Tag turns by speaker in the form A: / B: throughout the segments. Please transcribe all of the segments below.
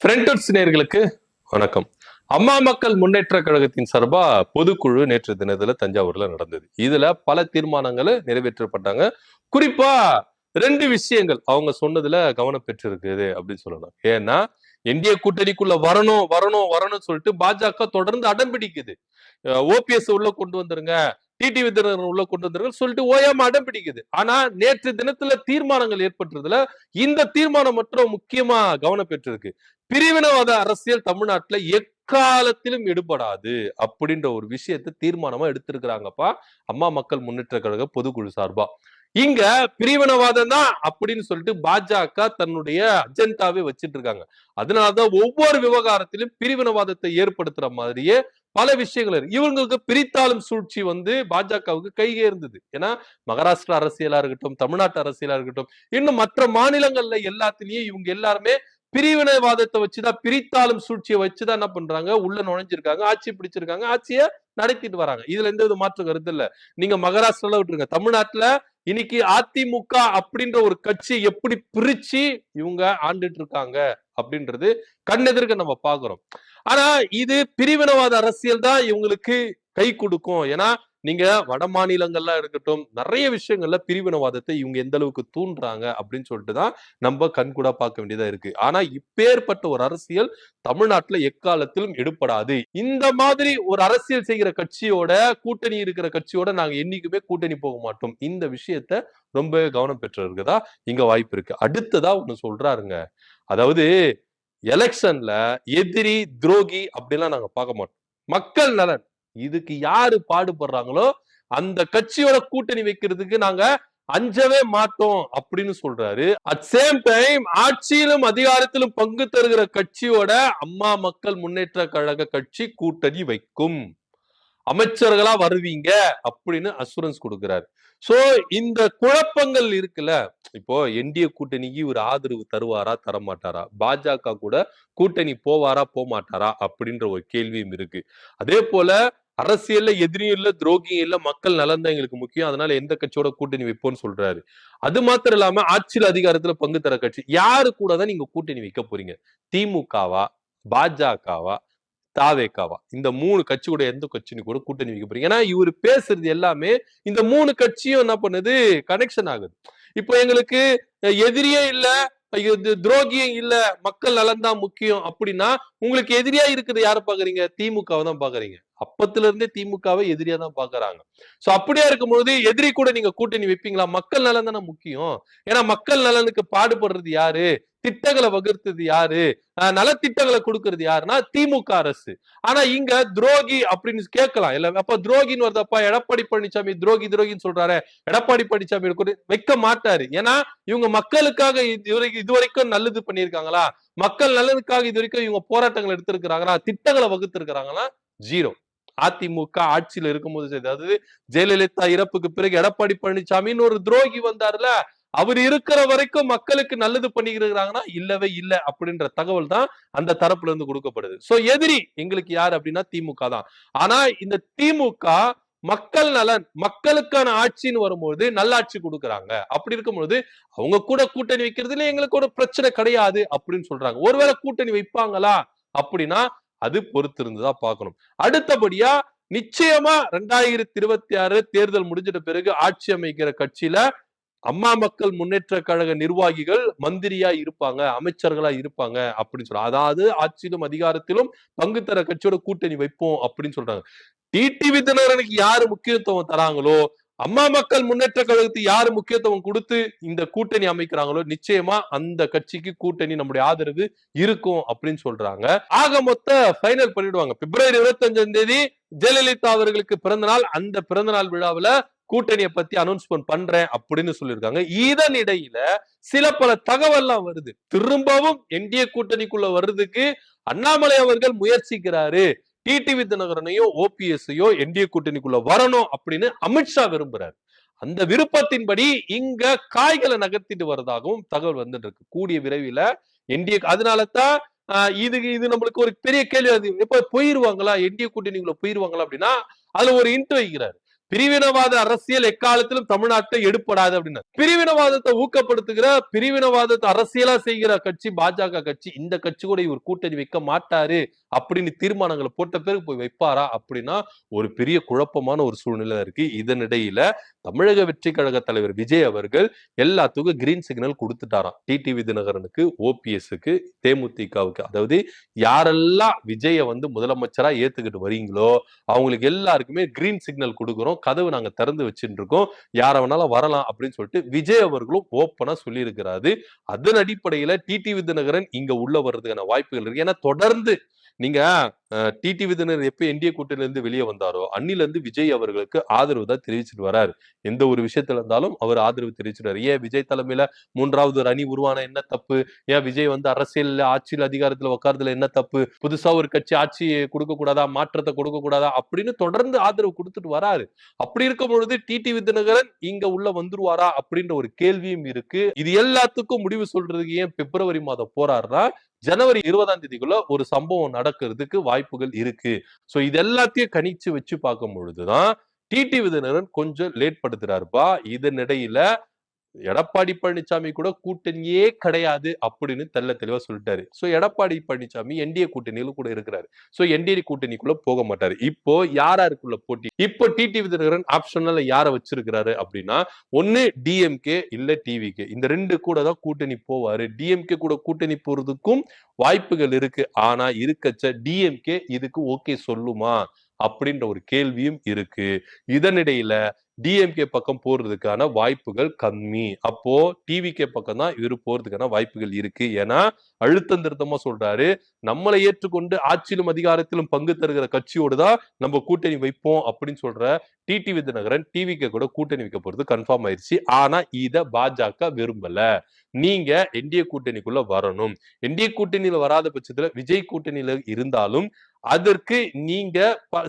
A: Friends நேயர்களுக்கு வணக்கம். அம்மா மக்கள் முன்னேற்ற கழகத்தின் சார்பா பொதுக்குழு நேற்று தினத்துல தஞ்சாவூர்ல நடந்தது. இதுல பல தீர்மானங்கள் நிறைவேற்றப்பட்டாங்க. குறிப்பா 2 விஷயங்கள் அவங்க சொன்னதுல கவனம் பெற்றிருக்குது அப்படின்னு சொல்லலாம். ஏன்னா என்டிஏ கூட்டணிக்குள்ள வரணும் வரணும் வரணும்னு சொல்லிட்டு பாஜக தொடர்ந்து அடம் பிடிக்குது. ஓபிஎஸ் உள்ள கொண்டு வந்துருங்க, டிடிவி தினகரன் உள்ள கொண்டு வந்துருங்க சொல்லிட்டு ஓயாம அடம் பிடிக்குது. ஆனா நேற்று தினத்துல தீர்மானங்கள் ஏற்பட்டதுல இந்த தீர்மானம் மட்டும் முக்கியமா கவனம் பெற்றிருக்கு. பிரிவினவாத அரசியல் தமிழ்நாட்டுல எக்காலத்திலும் எடுபடாது அப்படின்ற ஒரு விஷயத்தை தீர்மானமா எடுத்திருக்கிறாங்கப்பா அம்மா மக்கள் முன்னேற்ற கழக பொதுக்குழு சார்பா. இங்க பிரிவினவாதம் தான் அப்படின்னு சொல்லிட்டு பாஜக தன்னுடைய அஜெண்டாவே வச்சிட்டு இருக்காங்க. அதனாலதான் ஒவ்வொரு விவகாரத்திலும் பிரிவினவாதத்தை ஏற்படுத்துற மாதிரியே பல விஷயங்கள் இருக்கு. இவங்களுக்கு பிரித்தாளும் சூழ்ச்சி பாஜகவுக்கு கைகேர்ந்தது. ஏன்னா மகாராஷ்டிரா அரசியலா இருக்கட்டும், தமிழ்நாட்டு அரசியலா இருக்கட்டும், இன்னும் மற்ற மாநிலங்கள்ல எல்லாத்திலயும் இவங்க எல்லாருமே பிரிவினைவாதத்தை வச்சுதான், பிரித்தாளும் சூழ்ச்சியை வச்சுதான் என்ன பண்றாங்க, உள்ள நுழைஞ்சிருக்காங்க, ஆட்சி பிடிச்சிருக்காங்க, ஆட்சியை நடத்திட்டு வராங்க. இதுல எந்த மாற்று கருத்து இல்ல. நீங்க மகாராஷ்டிரால விட்டுருங்க, தமிழ்நாட்டுல இன்னைக்கு அதிமுக அப்படின்ற ஒரு கட்சி எப்படி பிரிச்சு இவங்க ஆண்டுட்டு இருக்காங்க அப்படின்றது கண்ணெதிர்க்க நம்ம பாக்குறோம். ஆனா இது பிரிவினவாத அரசியல் தான் இவங்களுக்கு கை கொடுக்கும். ஏன்னா நீங்க வட மாநிலங்கள்லாம் இருக்கட்டும், நிறைய விஷயங்கள்ல பிரிவினவாதத்தை இவங்க எந்த அளவுக்கு தூண்டுறாங்க அப்படின்னு சொல்லிட்டுதான் நம்ம கண்கூடா பார்க்க வேண்டியதா இருக்கு. ஆனா இப்பேற்பட்ட ஒரு அரசியல் தமிழ்நாட்டுல எக்காலத்திலும் எடுபடாது. இந்த மாதிரி ஒரு அரசியல் செய்கிற கட்சியோட, கூட்டணி இருக்கிற கட்சியோட நாங்க என்னைக்குமே கூட்டணி போக மாட்டோம். இந்த விஷயத்த ரொம்ப கவனம் பெற்றிருக்குதா இங்க வாய்ப்பு இருக்கு. அடுத்ததா ஒண்ணு சொல்றாருங்க. அதாவது எலெக்ஷன்ல எதிரி துரோகி அப்படிலாம் நாங்க பார்க்க மாட்டோம். மக்கள் நலன் இதுக்கு யாரு பாடுபடுறாங்களோ அந்த கட்சியோட கூட்டணி வைக்கிறதுக்கு நாங்க அஞ்சவே மாட்டோம் அப்படின்னு சொல்றாரு. அட் சேம் டைம் ஆட்சியிலும் அதிகாரத்திலும் பங்கு தருகிற கட்சியோட அம்மா மக்கள் முன்னேற்ற கழக கட்சி கூட்டணி வைக்கும், அமைச்சர்களா வருவீங்க அப்படின்னு அசூரன்ஸ் கொடுக்கிறாரு. சோ இந்த குழப்பங்கள் இருக்குல்ல, இப்போ என்டிஏ கூட்டணிக்கு ஒரு ஆதரவு தருவாரா தரமாட்டாரா, பாஜக கூட கூட்டணி போவாரா போமாட்டாரா அப்படின்ற ஒரு கேள்வியும் இருக்கு. அதே போல அரசியல்ல எதிரியும் இல்ல துரோகியும் இல்ல, மக்கள் நலன் தான் எங்களுக்கு முக்கியம், அதனால எந்த கட்சியோட கூட்டணி வைப்போம்னு சொல்றாரு. அது மாத்திரம் இல்லாம ஆட்சியில் அதிகாரத்துல பங்கு தர கட்சி யாரு கூட தான் நீங்க கூட்டணி வைக்க போறீங்க? திமுகவா, பாஜகவா, தாவேக்காவா? இந்த 3 கட்சி கூட எந்த கட்சின்னு கூட கூட்டணி வைக்க போறீங்க? ஏன்னா இவரு பேசுறது எல்லாமே இந்த 3 கட்சியும் என்ன பண்ணுது, கனெக்ஷன் ஆகுது. இப்போ எங்களுக்கு எதிரியே இல்ல, துரோகியும் இல்ல, மக்கள் நலன் தான் முக்கியம் அப்படின்னா உங்களுக்கு எதிரியா இருக்குது யார பாக்குறீங்க? திமுகவை தான் பாக்குறீங்க. அப்பத்துல இருந்தே திமுகவை எதிரியா தான் பாக்குறாங்க. சோ அப்படியா இருக்கும்போது எதிரி கூட நீங்க கூட்டணி வைப்பீங்களா? மக்கள் நலன் தானே முக்கியம். ஏன்னா மக்கள் நலனுக்கு பாடுபடுறது யாரு, திட்டங்களை வகுத்தது யாரு, நலத்திட்டங்களை கொடுக்கறது யாருன்னா திமுக அரசு. ஆனா இங்க துரோகி அப்படின்னு கேட்கலாம் இல்ல, அப்ப துரோகின்னு வருதப்பா, எடப்பாடி பழனிசாமி துரோகி துரோகின்னு சொல்றாரு, எடப்பாடி பழனிசாமி வைக்க மாட்டாரு. ஏன்னா இவங்க மக்களுக்காக இதுவரைக்கும் நல்லது பண்ணிருக்காங்களா, மக்கள் நலனுக்காக இது வரைக்கும் இவங்க போராட்டங்கள் எடுத்திருக்கிறாங்களா, திட்டங்களை வகுத்து இருக்கிறாங்களா? ஜீரோ. அதிமுக ஆட்சியில் இருக்கும்போது, அதாவது ஜெயலலிதா இறப்புக்கு பிறகு எடப்பாடி பழனிசாமின்னு ஒரு துரோகி வந்தாருல, அவர் இருக்கிற வரைக்கும் மக்களுக்கு நல்லது பண்ணிக்கிறாங்கன்னா இல்லவே இல்ல அப்படின்ற தகவல் தான் அந்த தரப்புல இருந்து கொடுக்கப்படுது. சோ எதிரி எங்களுக்கு யாரு அப்படின்னா திமுக தான். ஆனா இந்த திமுக மக்கள் நலன், மக்களுக்கான ஆட்சின்னு வரும்போது நல்லாட்சி கொடுக்குறாங்க. அப்படி இருக்கும்போது அவங்க கூட கூட்டணி வைக்கிறதுல எங்களுக்கு ஒரு பிரச்சனை கிடையாது அப்படின்னு சொல்றாங்க. ஒருவேளை கூட்டணி வைப்பாங்களா அப்படின்னா அது பொறுத்திருந்துதான் பார்க்கணும். அடுத்தபடியா நிச்சயமா 2026 தேர்தல் முடிஞ்சிட்ட பிறகு ஆட்சி அமைக்கிற கட்சியில அம்மா மக்கள் முன்னேற்ற கழக நிர்வாகிகள் மந்திரியா இருப்பாங்க, அமைச்சர்களா இருப்பாங்க அப்படின்னு சொல்றாங்க. அதாவது ஆட்சியிலும் அதிகாரத்திலும் பங்கு தர கட்சியோட கூட்டணி வைப்போம் அப்படின்னு சொல்றாங்க. டிடிவி தினகரனுக்கு யாரு முக்கியத்துவம் தராங்களோ, அம்மா மக்கள் முன்னேற்ற கழகத்துக்கு யாரு முக்கியத்துவம் கொடுத்து இந்த கூட்டணி அமைக்கிறாங்களோ நிச்சயமா அந்த கட்சிக்கு கூட்டணி நம்முடைய ஆதரவு இருக்கும் அப்படின்னு சொல்றாங்க. ஆக மொத்த ஃபைனல் பண்ணிடுவாங்க. பிப்ரவரி 25ஆம் தேதி ஜெயலலிதா அவர்களுக்கு பிறந்த நாள். அந்த பிறந்த நாள் விழாவில் கூட்டணியை பத்தி அனௌன்ஸ்மெண்ட் பண்றேன் அப்படின்னு சொல்லியிருக்காங்க. இதன் இடையில சில பல தகவல்லாம் வருது. திரும்பவும் என்டிஏ கூட்டணிக்குள்ள வர்றதுக்கு அண்ணாமலை அவர்கள் முயற்சிக்கிறாரு. டிடிவி தினகரனையோ ஓபிஎஸ்ஸையோ என்டிஏ கூட்டணிக்குள்ள வரணும் அப்படின்னு அமித்ஷா விரும்புறாரு. அந்த விருப்பத்தின்படி இங்க காய்களை நகர்த்திட்டு வரதாகவும் தகவல் வந்துட்டு இருக்கு. கூடிய விரைவில் என்டிஏ, அதனாலதான் இது நம்மளுக்கு ஒரு பெரிய கேள்வி. எப்ப போயிருவாங்களா, என்டிஏ கூட்டணிக்குள்ள போயிருவாங்களா அப்படின்னா அதுல ஒரு இன்ட் வைக்கிறாரு. பிரிவினவாத அரசியல் எக்காலத்திலும் தமிழ்நாட்டில் எடுப்படாது அப்படின்னு. பிரிவினவாதத்தை ஊக்கப்படுத்துகிற, பிரிவினவாதத்தை அரசியலா செய்கிற கட்சி பாஜக கட்சி. இந்த கட்சி கூட இவர் கூட்டணி வைக்க மாட்டாரு அப்படின்னு தீர்மானங்களை போட்ட பிறகு போய் வைப்பாரா அப்படின்னா ஒரு பெரிய குழப்பமான ஒரு சூழ்நிலை இருக்கு. இதனிடையில தமிழக வெற்றி கழக தலைவர் விஜய் அவர்கள் எல்லாத்துக்கும் கிரீன் சிக்னல் கொடுத்துட்டாராம். டிடிவி தினகரனுக்கு, ஓபிஎஸ்க்கு, தேமுதிகவுக்கு. அதாவது யாரெல்லாம் விஜய முதலமைச்சரா ஏத்துக்கிட்டு வரீங்களோ அவங்களுக்கு எல்லாருக்குமே கிரீன் சிக்னல் கொடுக்குறோம், கதவு நாங்க திறந்து வச்சுட்டு இருக்கோம், யார வேணாலும் வரலாம் அப்படின்னு சொல்லிட்டு விஜய் அவர்களும் ஓப்பனா சொல்லி இருக்கிறாரு. அதன் அடிப்படையில டிடிவி தினகரன் இங்க உள்ள வர்றதுக்கான வாய்ப்புகள் இருக்கு. ஏன்னா தொடர்ந்து நீங்க டிடிவி தினகரன் எப்ப என்டிஏ கூட்டணியில இருந்து வெளியே வந்தாரோ அன்னில இருந்து விஜய் அவர்களுக்கு ஆதரவு தான் தெரிவிச்சுட்டு வராரு. எந்த ஒரு விஷயத்துல இருந்தாலும் அவர் ஆதரவு தெரிவிச்சுட்டாரு. ஏன் விஜய் தலைமையில 3வது ஒரு அணி உருவான என்ன தப்பு? ஏன் விஜய் அரசியல் ஆட்சியில் அதிகாரத்துல உட்கார்றதுல என்ன தப்பு? புதுசா ஒரு கட்சி ஆட்சி கொடுக்க கூடாதா, மாற்றத்தை கொடுக்க கூடாதா அப்படின்னு தொடர்ந்து ஆதரவு கொடுத்துட்டு வராரு. அப்படி இருக்கும் பொழுது டிடிவி தினகரன் இங்க உள்ள வந்துருவாரா அப்படின்ற ஒரு கேள்வியும் இருக்கு. இது எல்லாத்துக்கும் முடிவு சொல்றதுக்கு ஏன் பிப்ரவரி மாதம் போறாருன்னா ஜனவரி 20ஆம் தேதிக்குள்ள ஒரு சம்பவம் நடக்கிறதுக்கு வாய்ப்புகள் இருக்கு. சோ இது எல்லாத்தையும் கணிச்சு வச்சு பார்க்கும் பொழுதுதான் டிடிவி தினகரன் கொஞ்சம் லேட் படுத்துறாருப்பா. இதனிடையில எடப்பாடி பழனிசாமி கூட கூட்டணியே கிடையாது அப்படின்னு தெல்ல தெளிவா சொல்லிட்டாரு. சோ எடப்பாடி பழனிசாமி என்டிஏ கூட்டணியில கூட இருக்கிறாரு. சோ என்டிஏ கூட்டணிக்குள்ள போக மாட்டாரு. இப்போ யாராருக்குள்ள போட்டி? இப்போ டிடிவி தினகரன் ஆப்ஷனல்ல யார வச்சிருக்கிறாரு அப்படின்னா ஒன்னு டிஎம்கே இல்ல டிவிகே. இந்த ரெண்டு கூட தான் கூட்டணி போவாரு. டிஎம்கே கூட கூட்டணி போறதுக்கும் வாய்ப்புகள் இருக்கு. ஆனா இருக்கச்ச டிஎம்கே இதுக்கு ஓகே சொல்லுமா அப்படின்ற ஒரு கேள்வியும் இருக்கு. இதனிடையில டிஎம்கே பக்கம் போறதுக்கான வாய்ப்புகள் கம்மி. அப்போ டிவிகே பக்கம் தான் இவரு போறதுக்கான வாய்ப்புகள் இருக்கு. ஏன்னா அழுத்தம் திருத்தமா சொல்றாரு, நம்மளை ஏற்றுக்கொண்டு ஆட்சியிலும் அதிகாரத்திலும் பங்கு தருகிற கட்சியோடு தான் நம்ம கூட்டணி வைப்போம் அப்படின்னு சொல்ற டிடிவி தினகரன் டிவிகே கூட கூட்டணி வைக்க போறது கன்ஃபார்ம் ஆயிருச்சு. ஆனா இத பாஜக விரும்பல. நீங்க என்டிஏ கூட்டணிக்குள்ள வரணும். என்டிஏ கூட்டணியில வராத பட்சத்துல விஜய் கூட்டணியில இருந்தாலும் அதற்கு நீங்க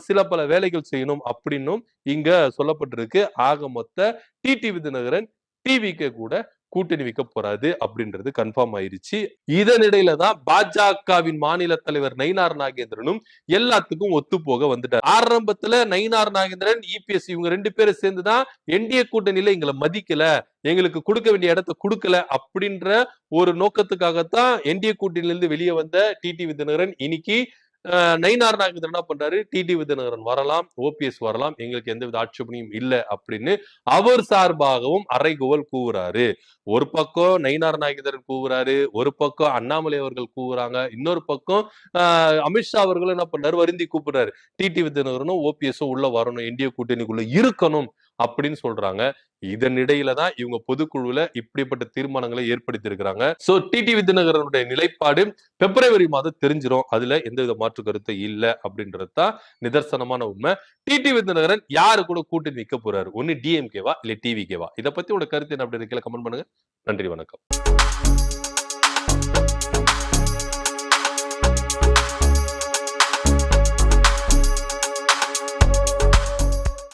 A: சில பல வேலைகள் செய்யணும் அப்படின்னும் இங்க சொல்லப்பட்டிருக்கு. ஆக மொத்த டிடிவி தினகரன் டிவிகே கூட கூட்டணி வைக்க போறாது அப்படின்றது கன்ஃபார்ம் ஆயிருச்சு. இதனிடையில தான் பாஜகவின் மாநில தலைவர் நயினார் நாகேந்திரனும் எல்லாத்துக்கும் ஒத்து போக வந்துட்டார். ஆரம்பத்துல நயினார் நாகேந்திரன், இபிஎஸ் இவங்க 2 பேரும் சேர்ந்துதான் என்டிஏ கூட்டணியில எங்களை மதிக்கல, எங்களுக்கு கொடுக்க வேண்டிய இடத்தை கொடுக்கல அப்படின்ற ஒரு நோக்கத்துக்காகத்தான் என்டிஏ கூட்டணியில இருந்து வெளியே வந்த டிடிவி தினகரன் இன்னைக்கு நயினார் நாகேந்திரன் என்ன பண்றாரு, டிடிவி தினகரன் வரலாம், ஓபிஎஸ் வரலாம், எங்களுக்கு எந்தவித ஆட்சேபனையும் இல்லை அப்படின்னு அவர் சார்பாகவும் அறைகூவல் கூவுறாரு. ஒரு பக்கம் நயினார் நாகேந்திரன் கூவுறாரு, ஒரு பக்கம் அண்ணாமலை அவர்கள் கூவுறாங்க, இன்னொரு பக்கம் அமித்ஷா அவர்களும் என்ன பண்றாரு, வருந்தி கூப்பிடுறாரு, டிடிவி தினகரனும் ஓபிஎஸும் உள்ள வரணும், இந்திய கூட்டணிக்குள்ள இருக்கணும் அப்படின்னு சொல்றாங்க. இதனிடையில தான் இவங்க பொதுக்குழுல இப்படிப்பட்ட தீர்மானங்களை ஏற்படுத்தி இருக்கிறாங்க. சோ டிடிவி தினகரனுடைய நிலைப்பாடு பிப்ரவரி மாதம் தெரிஞ்சிடும். அதுல எந்தவித மாற்று கருத்து இல்ல அப்படின்றது தான் நிதர்சனமான உண்மை. டிடிவி தினகரன் யாரு கூட கூட்டணி நிக்க போறாரு? ஒன்னு டிஎம்கேவா இல்ல டிவிகேவா? இதை பத்தி உங்க கருத்து என்ன அப்படின்னு கமெண்ட் பண்ணுங்க. நன்றி, வணக்கம்.